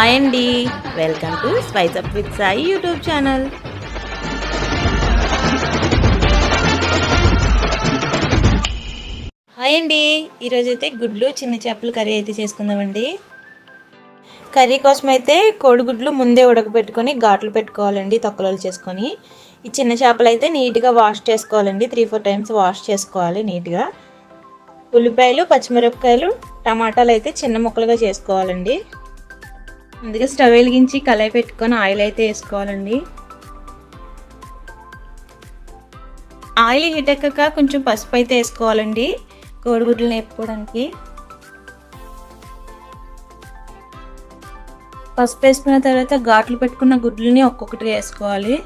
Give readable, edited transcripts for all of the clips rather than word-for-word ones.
Hi అండి, welcome to spice up with Sai YouTube channel. Hi అండి, ఈరోజు అయితే గుడ్లు చిన్న చేపలు కర్రీ అయితే చేసుకుందామండి. కర్రీ కోసం అయితే కోడిగుడ్లు ముందే ఉడకబెట్టుకొని ఘాట్లు పెట్టుకోవాలండి, తొక్కలు చేసుకొని. ఈ చిన్న చేపలు అయితే నీట్గా వాష్ చేసుకోవాలండి, 3-4 టైమ్స్ వాష్ చేసుకోవాలి నీట్గా. ఉల్లిపాయలు, పచ్చిమిరపకాయలు, టమాటాలు అయితే చిన్న ముక్కలుగా చేసుకోవాలండి. అందుకే స్టవ్ వెలిగించి కళాయి పెట్టుకొని ఆయిల్ అయితే వేసుకోవాలండి. ఆయిల్ హీట్ ఎక్కాక కొంచెం పసుపు అయితే వేసుకోవాలండి కోడిగుడ్లు వేపుకోవడానికి. పసుపు వేసుకున్న తర్వాత ఘాట్లు పెట్టుకున్న గుడ్లని ఒక్కొక్కటి వేసుకోవాలి.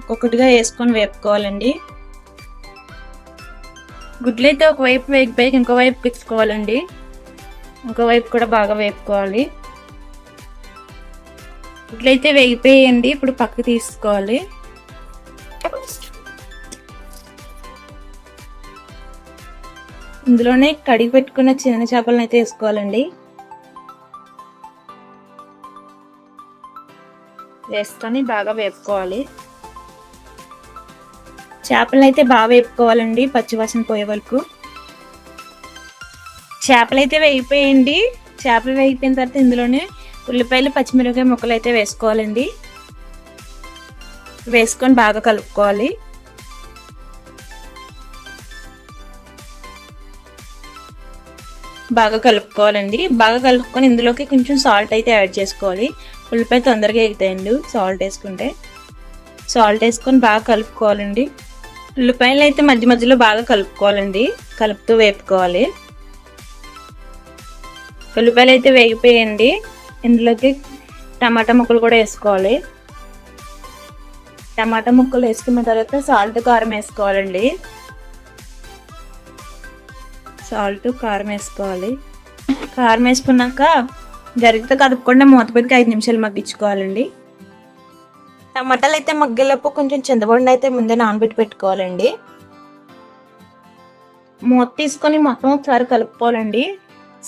ఒక్కొక్కటిగా వేసుకొని వేపుకోవాలండి. గుడ్లు అయితే ఒకవైపు వేగిపోయి ఇంకో వైపు పిచ్చుకోవాలండి. ఇంకోవైపు కూడా బాగా వేపుకోవాలి. గుడ్లు అయితే వేగిపోయాయండి, ఇప్పుడు పక్కకు తీసుకోవాలి. ఇందులోనే కడిగి పెట్టుకున్న చిన్న చేపలను అయితే వేసుకోవాలండి. వేసుకొని బాగా వేపుకోవాలి. చేపలను అయితే బాగా వేపుకోవాలండి, పచ్చివాసన పోయే వరకు. చేపలు అయితే వేగిపోయండి. చేపలు వేగిపోయిన తర్వాత ఇందులోనే ఉల్లిపాయలు, పచ్చిమిరపకాయ ముక్కలు అయితే వేసుకోవాలండి. వేసుకొని బాగా కలుపుకోవాలి. బాగా కలుపుకోవాలండి. బాగా కలుపుకొని ఇందులోకి కొంచెం సాల్ట్ అయితే యాడ్ చేసుకోవాలి. ఉల్లిపాయ తొందరగా ఎగుతాయండి సాల్ట్ వేసుకుంటే. సాల్ట్ వేసుకొని బాగా కలుపుకోవాలండి. ఉల్లిపాయలు అయితే మధ్య మధ్యలో బాగా కలుపుకోవాలండి, కలుపుతూ వేపుకోవాలి. ఉల్లిపాయలు అయితే వేగిపోయండి. ఇందులోకి టమాటా ముక్కలు కూడా వేసుకోవాలి. టమాటా ముక్కలు వేసుకున్న తర్వాత సాల్ట్, కారం వేసుకోవాలండి. సాల్ట్, కారం వేసుకోవాలి. కారం వేసుకున్నాక గరిటెతో కలుపుకుండా మూత పెట్టి 5 నిమిషాలు మగ్గించుకోవాలండి. టమాటాలు అయితే మగ్గేలోపు కొంచెం చింతపండు అయితే ముందే నానబెట్టి పెట్టుకోవాలండి. మూత తీసుకొని మొత్తం ఒకసారి కలుపుకోవాలండి.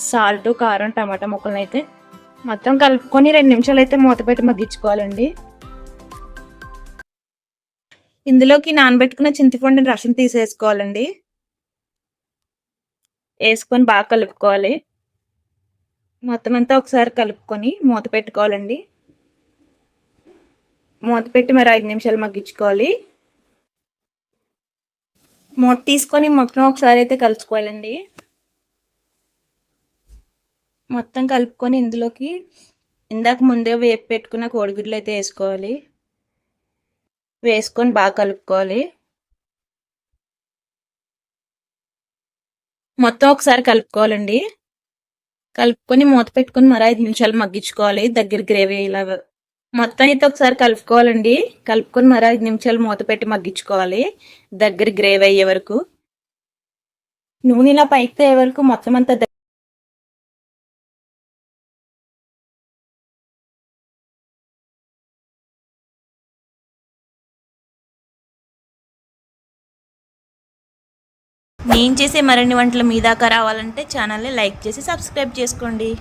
సాల్ట్, కారం, టమాటా ముక్కలను అయితే మొత్తం కలుపుకొని 2 నిమిషాలు అయితే మూత పెట్టి మగ్గించుకోవాలండి. ఇందులోకి నానబెట్టుకున్న చింతపండు రసం తీసేసుకోవాలండి. వేసుకొని బాగా కలుపుకోవాలి. మొత్తం అంతా ఒకసారి కలుపుకొని మూత పెట్టుకోవాలండి. మూత పెట్టి మరి 5 నిమిషాలు మగ్గించుకోవాలి. మూత తీసుకొని మొత్తం ఒకసారి అయితే కలుపుకోవాలండి. మొత్తం కలుపుకొని ఇందులోకి ఇందాక ముందే వేపు పెట్టుకున్న కోడిగుడ్లు అయితే వేసుకోవాలి. వేసుకొని బాగా కలుపుకోవాలి. మొత్తం ఒకసారి కలుపుకోవాలండి. కలుపుకొని మూత పెట్టుకొని మరి 5 నిమిషాలు మగ్గించుకోవాలి. దగ్గర గ్రేవీ ఇలాగా మొత్తం అయితే ఒకసారి కలుపుకోవాలండి. కలుపుకొని మరి 5 నిమిషాలు మూత పెట్టి మగ్గించుకోవాలి, దగ్గర గ్రేవీ అయ్యే వరకు. నూనె ఇలా పైకి అయ్యే వరకు మొత్తం అంతా నేను చేసే మరిన్ని వంటలు మీ దాకా రావాలంటే ఛానల్ని లైక్ చేసి సబ్స్క్రైబ్ చేసుకోండి.